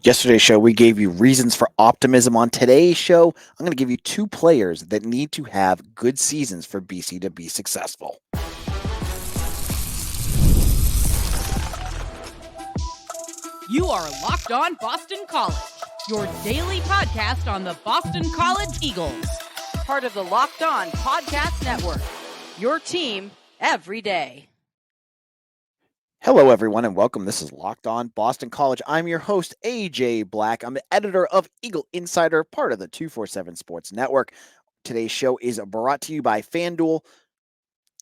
Yesterday's show, we gave you reasons for optimism. On today's show, I'm going to give you two players that need to have good seasons for BC to be successful. You are Locked On Boston College, your daily podcast on the Boston College Eagles. Part of the Locked On Podcast Network, your team every day. Hello, everyone, and welcome. This is Locked On Boston College. I'm your host, AJ Black. I'm the editor of Eagle Insider, part of the 247 Sports Network. Today's show is brought to you by FanDuel.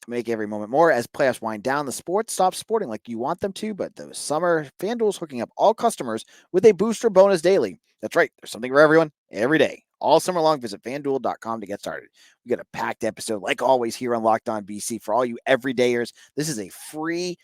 Make every moment more as playoffs wind down. The sports stop sporting like you want them to, but the summer, FanDuel's hooking up all customers with a booster bonus daily. That's right. There's something for everyone every day. All summer long, visit FanDuel.com to get started. We got a packed episode, like always, here on Locked On BC. For all you everydayers, this is a free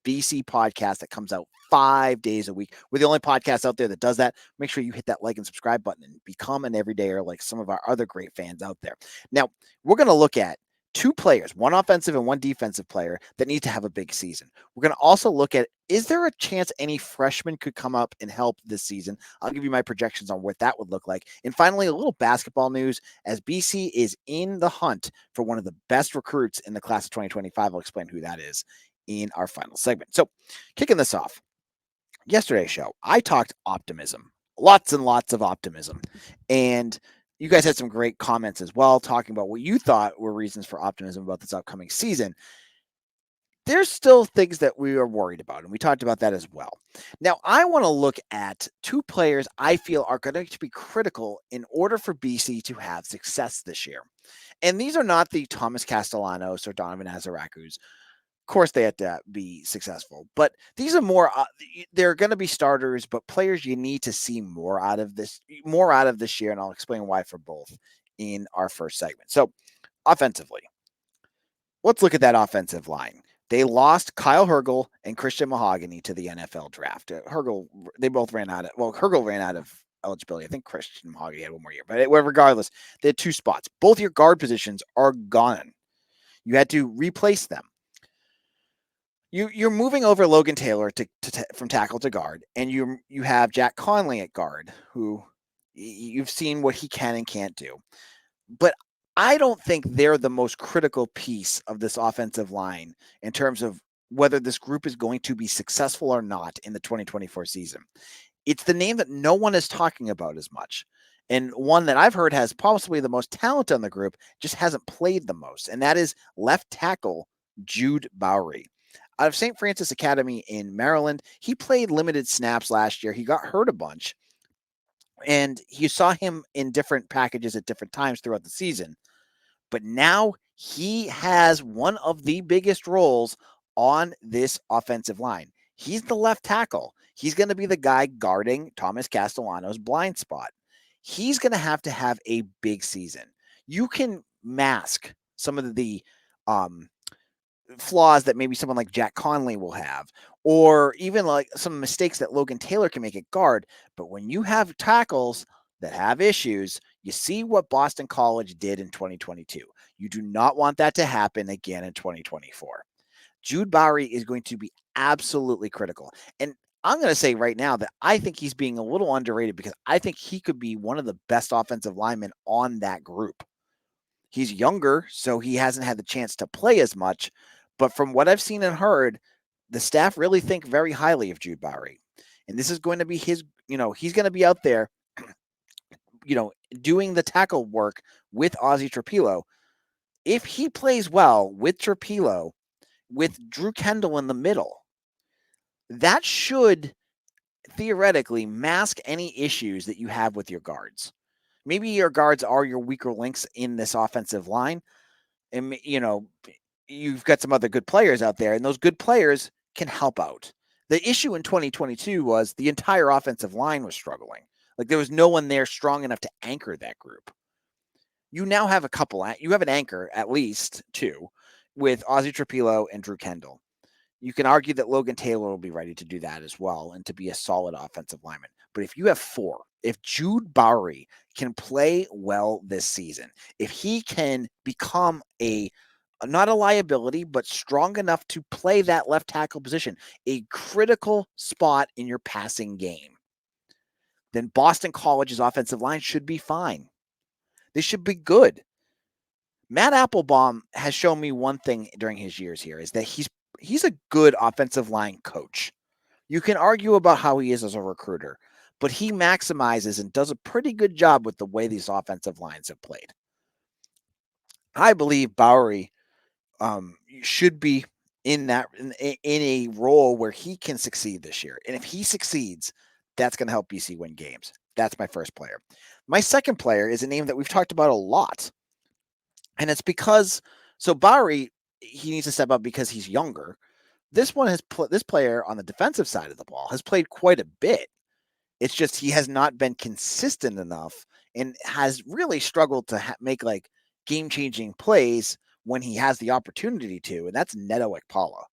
BC podcast that comes out 5 days a week. We're the only podcast out there that does that. Make sure you hit that like and subscribe button and become an everydayer like some of our other great fans out there. Now, we're going to look at two players, one offensive and one defensive player that need to have a big season. We're going to also look at, is there a chance any freshman could come up and help this season? I'll give you my projections on what that would look like. And finally, a little basketball news as BC is in the hunt for one of the best recruits in the class of 2025. I'll explain who that is in our final segment. So kicking this off, yesterday's show, I talked optimism, lots and lots of optimism. And you guys had some great comments as well, talking about what you thought were reasons for optimism about this upcoming season. There's still things that we are worried about, and we talked about that as well. Now, I want to look at two players I feel are going to be critical in order for BC to have success this year. And these are not the Thomas Castellanos or Donovan Azarakus. Of course, they have to be successful, but these are more. They're going to be starters, but players you need to see more out of this year, and I'll explain why for both in our first segment. So, offensively, let's look at that offensive line. They lost Kyle Hergel and Christian Mahogany to the NFL draft. Hergel, they both ran out of. Well, Hergel ran out of eligibility. I think Christian Mahogany had one more year, but regardless, they had two spots. Both your guard positions are gone. You had to replace them. You're moving over Logan Taylor from tackle to guard, and you have Jack Conley at guard, who you've seen what he can and can't do. But I don't think they're the most critical piece of this offensive line in terms of whether this group is going to be successful or not in the 2024 season. It's the name that no one is talking about as much, and one that I've heard has possibly the most talent on the group, just hasn't played the most, and that is left tackle Jude Bowry. Out of St. Francis Academy in Maryland, he played limited snaps last year. He got hurt a bunch, and you saw him in different packages at different times throughout the season. But now he has one of the biggest roles on this offensive line. He's the left tackle. He's going to be the guy guarding Thomas Castellanos' blind spot. He's going to have a big season. You can mask some of the flaws that maybe someone like Jack Conley will have, or even like some mistakes that Logan Taylor can make at guard. But when you have tackles that have issues, you see what Boston College did in 2022. You do not want that to happen again in 2024. Jude Bowry is going to be absolutely critical. And I'm going to say right now that I think he's being a little underrated because I think he could be one of the best offensive linemen on that group. He's younger, so he hasn't had the chance to play as much. But from what I've seen and heard, the staff really think very highly of Jude Bowry. And this is going to be his, he's going to be out there, doing the tackle work with Ozzy Trapilo. If he plays well with Trapilo, with Drew Kendall in the middle, that should theoretically mask any issues that you have with your guards. Maybe your guards are your weaker links in this offensive line. And, you've got some other good players out there, and those good players can help out. The issue in 2022 was the entire offensive line was struggling. Like there was no one there strong enough to anchor that group. You now have you have an anchor, at least two, with Ozzy Trapilo and Drew Kendall. You can argue that Logan Taylor will be ready to do that as well and to be a solid offensive lineman. But if you have four, if Jude Bowry can play well this season, if he can become not a liability, but strong enough to play that left tackle position, a critical spot in your passing game, then Boston College's offensive line should be fine. They should be good. Matt Applebaum has shown me one thing during his years here is that he's a good offensive line coach. You can argue about how he is as a recruiter, but he maximizes and does a pretty good job with the way these offensive lines have played. I believe Bowry should be in a role where he can succeed this year. And if he succeeds, that's going to help BC win games. That's my first player. My second player is a name that we've talked about a lot. And it's because Bowry, he needs to step up because he's younger. This player on the defensive side of the ball has played quite a bit. It's just he has not been consistent enough and has really struggled to make like game-changing plays when he has the opportunity to, and that's Neto Okpala.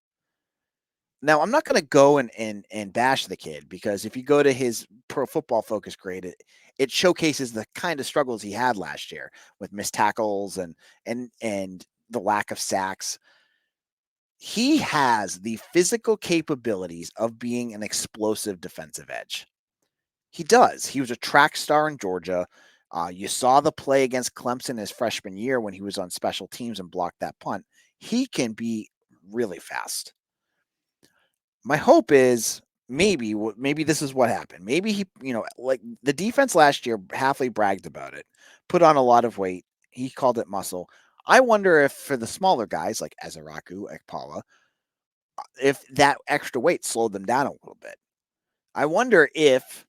Now, I'm not going to go and bash the kid because if you go to his Pro Football Focus grade, it showcases the kind of struggles he had last year with missed tackles and the lack of sacks. He has the physical capabilities of being an explosive defensive edge. He does. He was a track star in Georgia. You saw the play against Clemson his freshman year when he was on special teams and blocked that punt. He can be really fast. My hope is maybe this is what happened. Maybe he, like the defense last year, Halfley bragged about it, put on a lot of weight. He called it muscle. I wonder if for the smaller guys like Ezaraku, Ekpala, if that extra weight slowed them down a little bit. I wonder if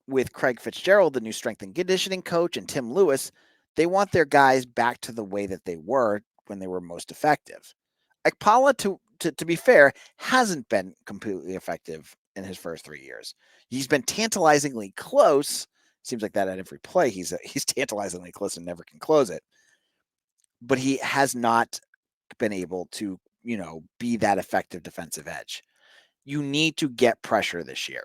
with Craig Fitzgerald, the new strength and conditioning coach, and Tim Lewis, they want their guys back to the way that they were when they were most effective. Ekpala, to be fair, hasn't been completely effective in his first 3 years. He's been tantalizingly close. Seems like that at every play. He's tantalizingly close and never can close it. But he has not been able to, be that effective defensive edge. You need to get pressure this year.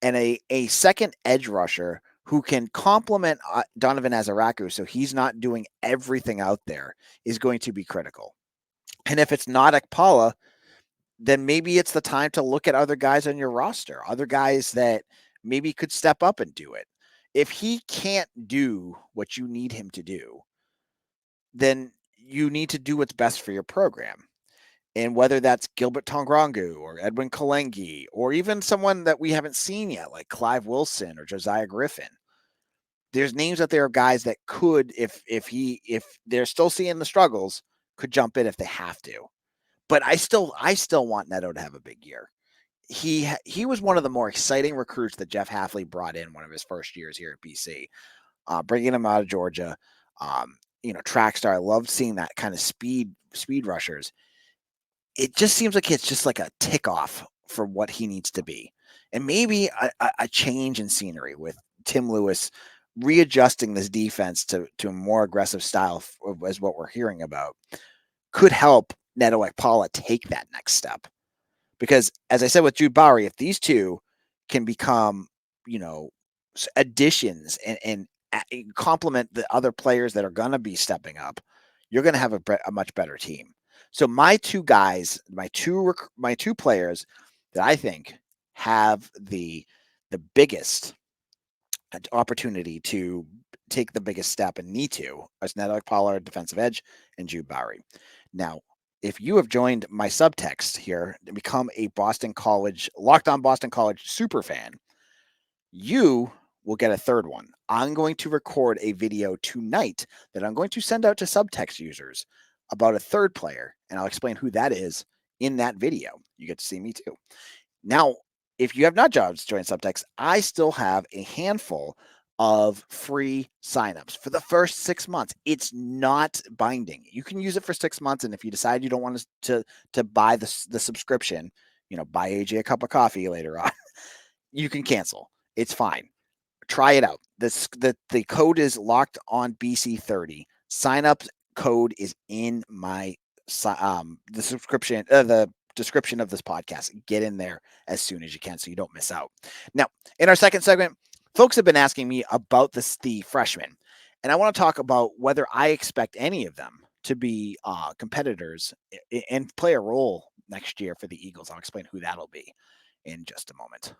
And a second edge rusher who can complement Donovan Ezaraku so he's not doing everything out there is going to be critical. And if it's not Ekpala, then maybe it's the time to look at other guys on your roster, other guys that maybe could step up and do it. If he can't do what you need him to do, then you need to do what's best for your program. And whether that's Gilbert Tongrangu or Edwin Kalengi or even someone that we haven't seen yet, like Clive Wilson or Josiah Griffin, there's names out there of guys that could, if they're still seeing the struggles, could jump in if they have to. But I still want Neto to have a big year. He was one of the more exciting recruits that Jeff Halfley brought in one of his first years here at BC, bringing him out of Georgia. Track star. I loved seeing that kind of speed rushers. It just seems like it's just like a tick off for what he needs to be. And maybe a change in scenery with Tim Lewis readjusting this defense to a more aggressive style as what we're hearing about could help Neto Okpala take that next step. Because as I said with Jude Bowry, if these two can become, additions and complement the other players that are going to be stepping up, you're going to have a much better team. So my two guys, my two players that I think have the biggest opportunity to take the biggest step and need to as Neto Okpala, defensive edge, and Jude Bowry. Now, if you have joined my subtext here and become a Locked On Boston College super fan, you will get a third one. I'm going to record a video tonight that I'm going to send out to subtext users about a third player, and I'll explain who that is in that video. You get to see me too. Now, if you have not joined subtext, I still have a handful of free signups for the first 6 months. It's not binding. You can use it for 6 months, and if you decide you don't want to buy the subscription, buy AJ a cup of coffee later on, you can cancel. It's fine. Try it out. The code is locked on BC30. Sign up code is in my the subscription the description of this podcast. Get in there as soon as you can so you don't miss out. Now, in our second segment, folks have been asking me about the freshmen, and I want to talk about whether I expect any of them to be competitors and play a role next year for the Eagles. I'll explain who that'll be in just a moment.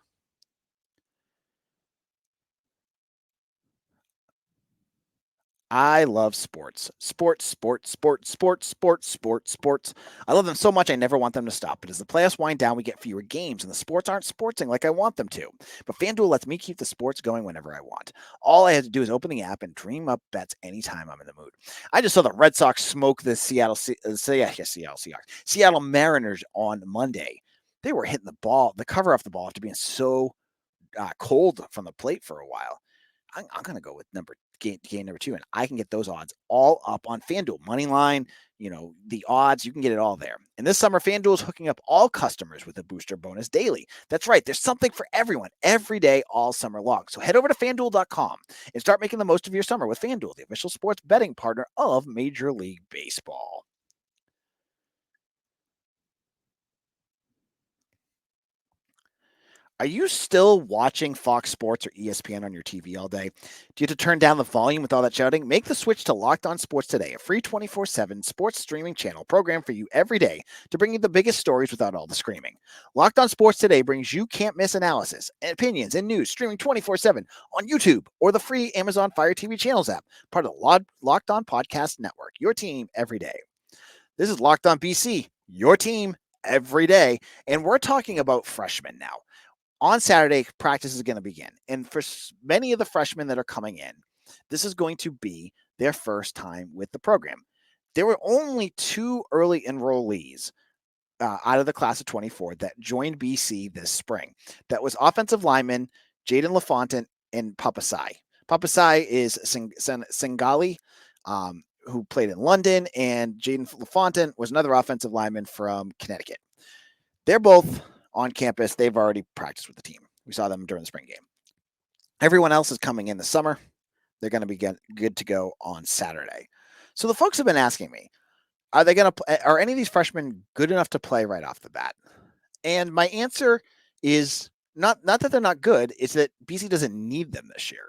I love sports. Sports, sports, sports, sports, sports, sports, sports. I love them so much I never want them to stop. But as the playoffs wind down, we get fewer games, and the sports aren't sportsing like I want them to. But FanDuel lets me keep the sports going whenever I want. All I have to do is open the app and dream up bets anytime I'm in the mood. I just saw the Red Sox smoke the Seattle Mariners on Monday. They were hitting the ball, the cover off the ball after being so cold from the plate for a while. I'm going to go with game number two, and I can get those odds all up on FanDuel money line. The odds, you can get it all there. And this summer, FanDuel is hooking up all customers with a booster bonus daily. That's right, there's something for everyone every day, all summer long. So head over to FanDuel.com and start making the most of your summer with FanDuel, the official sports betting partner of Major League Baseball. Are you still watching Fox Sports or ESPN on your TV all day? Do you have to turn down the volume with all that shouting? Make the switch to Locked On Sports today, a free 24/7 sports streaming channel program for you every day to bring you the biggest stories without all the screaming. Locked On Sports today brings you can't miss analysis, opinions, and news streaming 24/7 on YouTube or the free Amazon Fire TV channels app, part of the Locked On Podcast Network. Your team every day. This is Locked On BC, your team every day, and we're talking about freshmen now. On Saturday, practice is going to begin. And for many of the freshmen that are coming in, this is going to be their first time with the program. There were only two early enrollees out of the class of 24 that joined BC this spring. That was offensive lineman Jaden LaFontaine and Papasai. Papasai is Singali, who played in London, and Jaden LaFontaine was another offensive lineman from Connecticut. They're both on campus. They've already practiced with the team. We saw them during the spring game. Everyone else is coming in the summer. They're going to be good to go on Saturday. So the folks have been asking me, are any of these freshmen good enough to play right off the bat? And my answer is not that they're not good. It's that BC doesn't need them this year.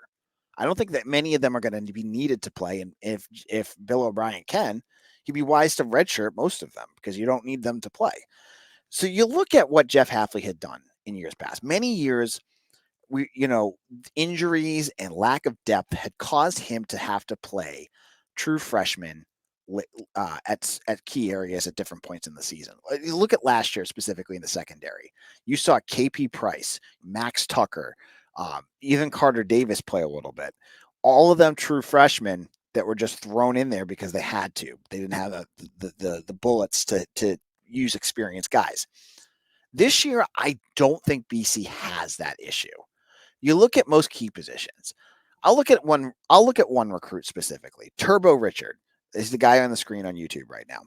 I don't think that many of them are going to be needed to play. And if Bill O'Brien can, he'd be wise to redshirt most of them because you don't need them to play. So you look at what Jeff Hafley had done in years past. Many years, injuries and lack of depth had caused him to have to play true freshmen at key areas at different points in the season. You look at last year specifically in the secondary. You saw KP Price, Max Tucker, even Carter Davis play a little bit. All of them true freshmen that were just thrown in there because they had to. They didn't have the bullets to use experienced guys. This year, I don't think BC has that issue. You look at most key positions. I'll look at one recruit specifically. Turbo Richard is the guy on the screen on YouTube right now.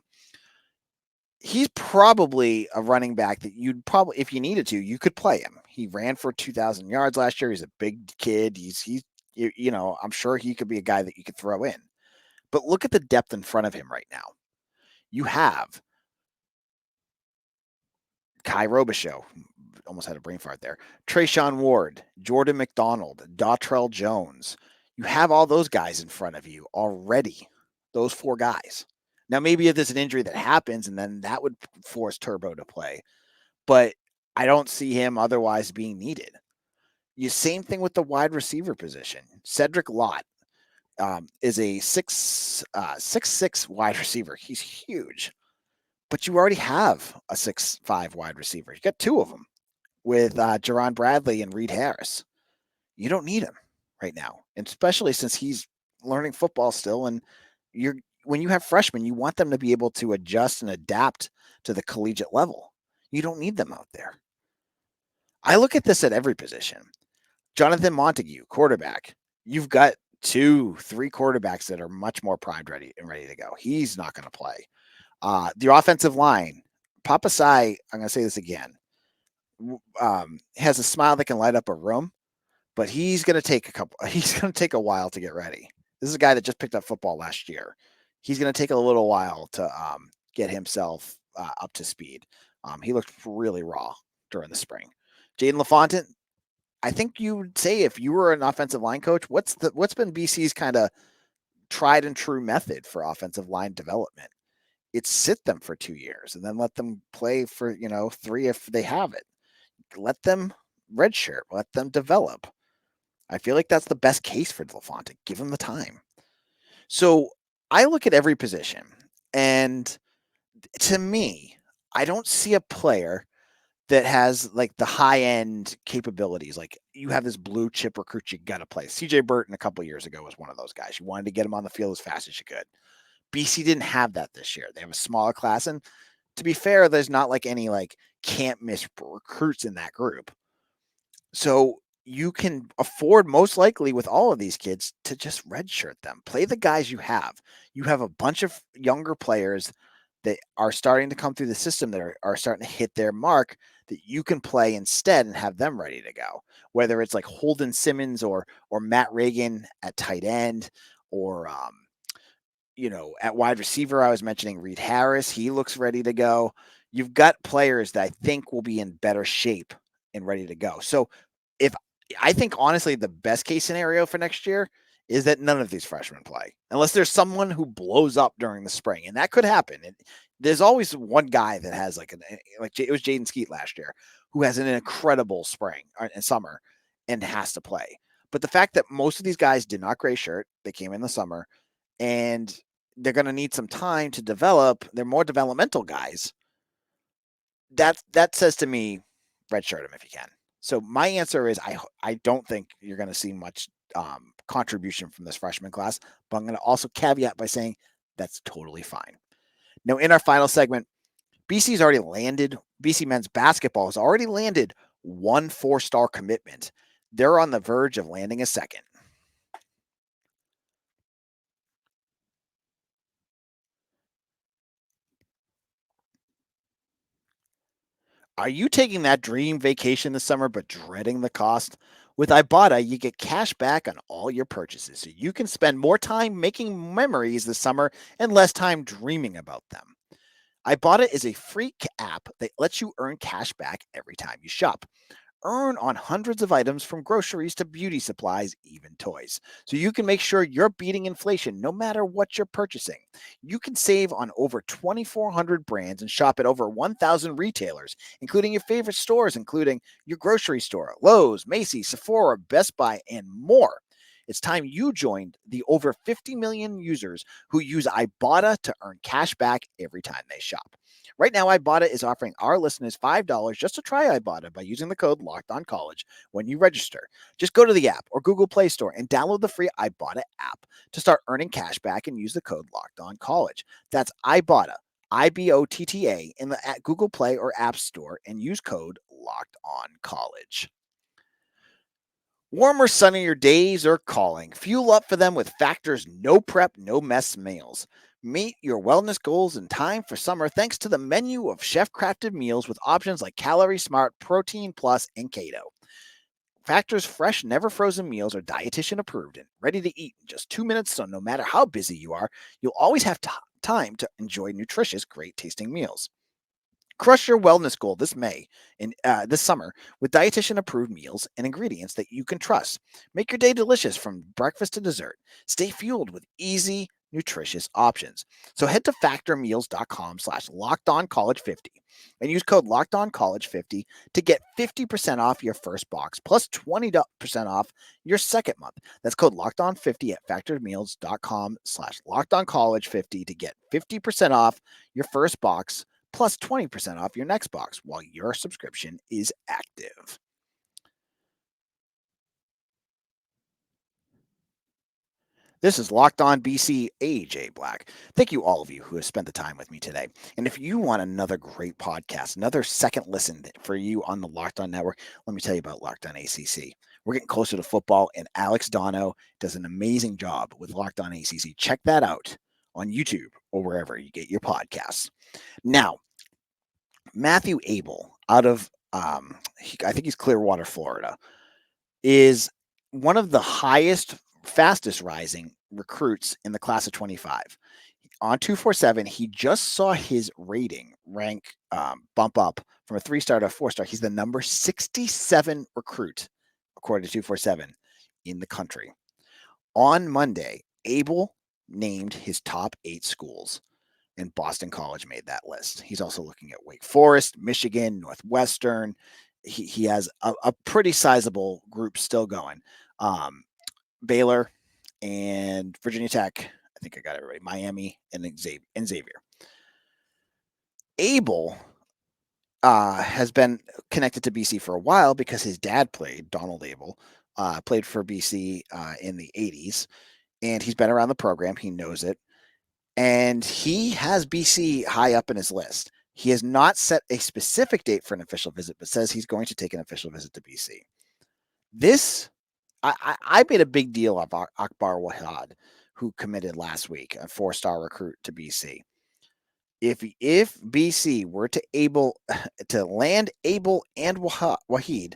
He's probably a running back that you'd probably, if you needed to, you could play him. He ran for 2,000 yards last year. He's a big kid. I'm sure he could be a guy that you could throw in. But look at the depth in front of him right now. You have Kai Robichaux, almost had a brain fart there. Trayshawn Ward, Jordan McDonald, Dautrell Jones. You have all those guys in front of you already. Those four guys. Now, maybe if there's an injury that happens, and then that would force Turbo to play. But I don't see him otherwise being needed. Same thing with the wide receiver position. Cedric Lott is a 6'6" wide receiver. He's huge. But you already have a 6'5" wide receiver. You got two of them with Jerron Bradley and Reed Harris. You don't need him right now, and especially since he's learning football still. And when you have freshmen, you want them to be able to adjust and adapt to the collegiate level. You don't need them out there. I look at this at every position. Jonathan Montague, quarterback. You've got 2-3 quarterbacks that are much more primed ready to go. He's not going to play. The offensive line, Papasai, I'm going to say this again, has a smile that can light up a room, but he's going to take a while to get ready. This is a guy that just picked up football last year. He's going to take a little while to get himself up to speed. He looked really raw during the spring. Jaden LaFontaine, I think you would say if you were an offensive line coach, what's been BC's kind of tried and true method for offensive line development? It's sit them for 2 years and then let them play for 3 if they have it. Let them redshirt, let them develop. I feel like that's the best case for LaFontaine. Give him the time. So I look at every position, and to me, I don't see a player that has like the high end capabilities. Like you have this blue chip recruit you got to play. CJ Burton a couple years ago was one of those guys. You wanted to get him on the field as fast as you could. BC didn't have that this year. They have a smaller class, and to be fair, there's not like any like can't miss recruits in that group. So you can afford most likely with all of these kids to just redshirt them. Play the guys you have. You have a bunch of younger players that are starting to come through the system that are starting to hit their mark that you can play instead and have them ready to go. Whether it's like Holden Simmons or Matt Reagan at tight end or at wide receiver, I was mentioning Reed Harris. He looks ready to go. You've got players that I think will be in better shape and ready to go. So, if I think honestly, the best case scenario for next year is that none of these freshmen play, unless there's someone who blows up during the spring, and that could happen. And there's always one guy that has like it was Jaden Skeet last year, who has an incredible spring and summer, and has to play. But the fact that most of these guys did not gray shirt, they came in the summer, and they're going to need some time to develop. They're more developmental guys. That says to me, redshirt them if you can. So my answer is I don't think you're going to see much contribution from this freshman class, but I'm going to also caveat by saying that's totally fine. Now, in our final segment, BC's already landed. BC men's basketball has already landed one 4-star commitment. They're on the verge of landing a second. Are you taking that dream vacation this summer but dreading the cost? With Ibotta, you get cash back on all your purchases, so you can spend more time making memories this summer and less time dreaming about them. Ibotta is a free app that lets you earn cash back every time you shop. Earn on hundreds of items from groceries to beauty supplies, even toys. So you can make sure you're beating inflation no matter what you're purchasing. You can save on over 2,400 brands and shop at over 1,000 retailers, including your favorite stores, including your grocery store, Lowe's, Macy's, Sephora, Best Buy, and more. It's time you joined the over 50 million users who use Ibotta to earn cash back every time they shop. Right now, Ibotta is offering our listeners $5 just to try Ibotta by using the code Locked On College when you register. Just go to the app or Google Play Store and download the free Ibotta app to start earning cash back and use the code Locked On College. That's Ibotta, IBOTTA, in the Google Play or App Store and use code Locked On College. Warmer, sunnier days are calling. Fuel up for them with Factor's no prep, no mess meals. Meet your wellness goals in time for summer thanks to the menu of chef-crafted meals with options like Calorie Smart, Protein Plus, and Keto. Factor's fresh, never frozen meals are dietitian approved and ready to eat in just 2 minutes, so no matter how busy you are, you'll always have time to enjoy nutritious, great tasting meals. Crush your wellness goal this May and this summer with dietitian approved meals and ingredients that you can trust. Make your day delicious from breakfast to dessert. Stay fueled with easy, nutritious options. So head to factormeals.com/lockedoncollege50 and use code lockedoncollege50 to get 50% off your first box plus 20% off your second month. That's code lockedon50 at factormeals.com/lockedoncollege50 to get 50% off your first box plus 20% off your next box while your subscription is active. This is Locked On BC AJ Black. Thank you, all of you who have spent the time with me today. And if you want another great podcast, another second listen for you on the Locked On Network, let me tell you about Locked On ACC. We're getting closer to football, and Alex Dono does an amazing job with Locked On ACC. Check that out on YouTube or wherever you get your podcasts. Now, Matthew Abel out of I think he's Clearwater, Florida, is one of the highest, fastest rising recruits in the class of 25. On 247, he just saw his rating rank bump up from a 3-star to a 4-star. He's the number 67 recruit, according to 247, in the country. On Monday, Abel named his top 8 schools, and Boston College made that list. He's also looking at Wake Forest, Michigan, Northwestern. He has a pretty sizable group still going. Baylor and Virginia Tech, think I got everybody. Miami and Xavier. Abel has been connected to BC for a while because his dad played, Donald Abel, played for BC in the 80s, and he's been around the program. He knows it. And he has BC high up in his list. He has not set a specific date for an official visit, but says he's going to take an official visit to BC. This, I made a big deal of Akbar Wahad, who committed last week, a 4-star recruit to BC. If BC were to able to land Abel and Wahid,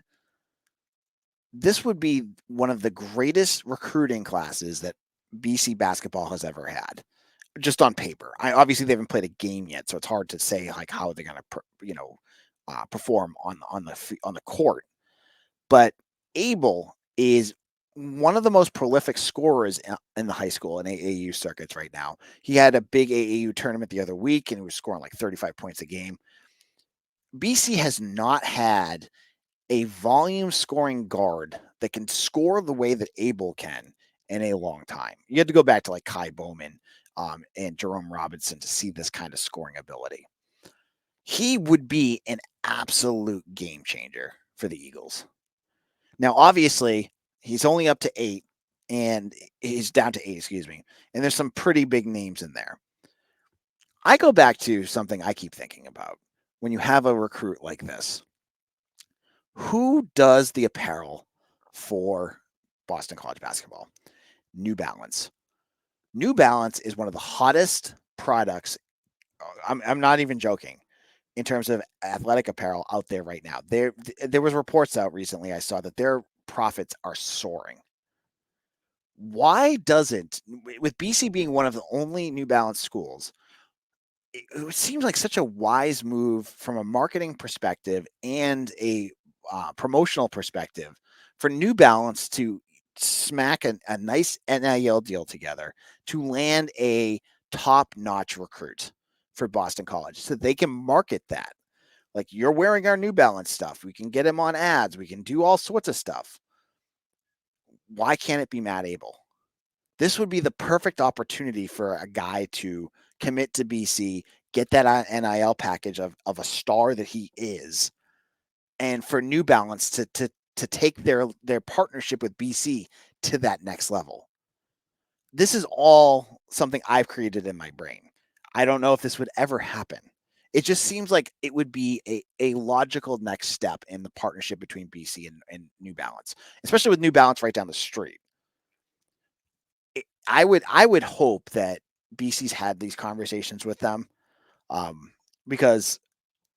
this would be one of the greatest recruiting classes that BC basketball has ever had, just on paper. Obviously they haven't played a game yet, so it's hard to say like how they're going to perform on the court. But Abel is one of the most prolific scorers in the high school and AAU circuits right now. He had a big AAU tournament the other week and he was scoring like 35 points a game. BC has not had a volume scoring guard that can score the way that Abel can in a long time. You had to go back to like Kai Bowman and Jerome Robinson to see this kind of scoring ability. He would be an absolute game changer for the Eagles. Now, obviously, he's only up to 8, and he's down to 8, excuse me. And there's some pretty big names in there. I go back to something I keep thinking about when you have a recruit like this. Who does the apparel for Boston College basketball? New Balance. New Balance is one of the hottest products. I'm not even joking in terms of athletic apparel out there right now. There was reports out recently I saw that their profits are soaring. Why doesn't, with BC being one of the only New Balance schools, it seems like such a wise move from a marketing perspective and a promotional perspective for New Balance to smack a nice NIL deal together to land a top-notch recruit for Boston College so they can market that. Like, you're wearing our New Balance stuff. We can get him on ads. We can do all sorts of stuff. Why can't it be Matt Abel? This would be the perfect opportunity for a guy to commit to BC, get that NIL package of a star that he is, and for New Balance to take their partnership with BC to that next level. This is all something I've created in my brain. I don't know if this would ever happen. It just seems like it would be a logical next step in the partnership between BC and New Balance, especially with New Balance right down the street. I would hope that BC's had these conversations with them, because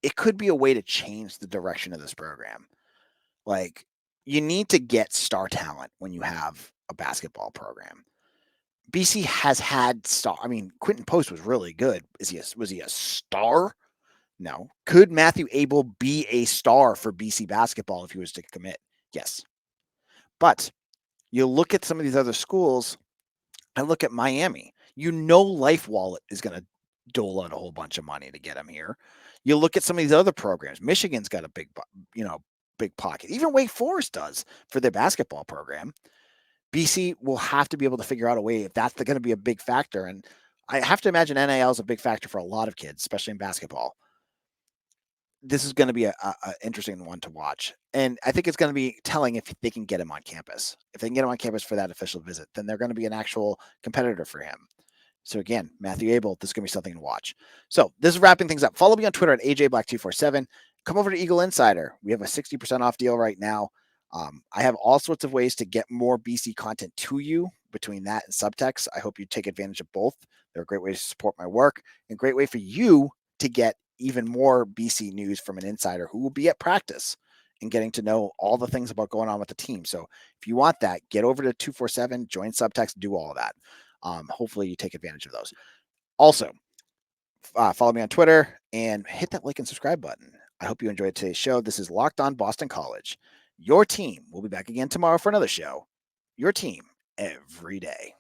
it could be a way to change the direction of this program. Like, you need to get star talent when you have a basketball program. BC has had star. I mean, Quentin Post was really good. Was he a star? No. Could Matthew Abel be a star for BC basketball if he was to commit? Yes. But you look at some of these other schools. I look at Miami. Life Wallet is going to dole out a whole bunch of money to get him here. You look at some of these other programs. Michigan's got a big pocket. Even Wake Forest does for their basketball program. BC will have to be able to figure out a way if that's going to be a big factor. And I have to imagine NIL is a big factor for a lot of kids, especially in basketball. This is going to be a interesting one to watch. And I think it's going to be telling if they can get him on campus. If they can get him on campus for that official visit, then they're going to be an actual competitor for him. So again, Matthew Abel, this is going to be something to watch. So this is wrapping things up. Follow me on Twitter at AJBlack247. Come over to Eagle Insider. We have a 60% off deal right now. I have all sorts of ways to get more BC content to you between that and Subtext. I hope you take advantage of both. They're a great way to support my work and a great way for you to get even more BC news from an insider who will be at practice and getting to know all the things about going on with the team. So if you want that, get over to 247, join Subtext, do all of that. Hopefully you take advantage of those. Also, follow me on Twitter and hit that like and subscribe button. I hope you enjoyed today's show. This is Locked On Boston College. Your team will be back again tomorrow for another show. Your team every day.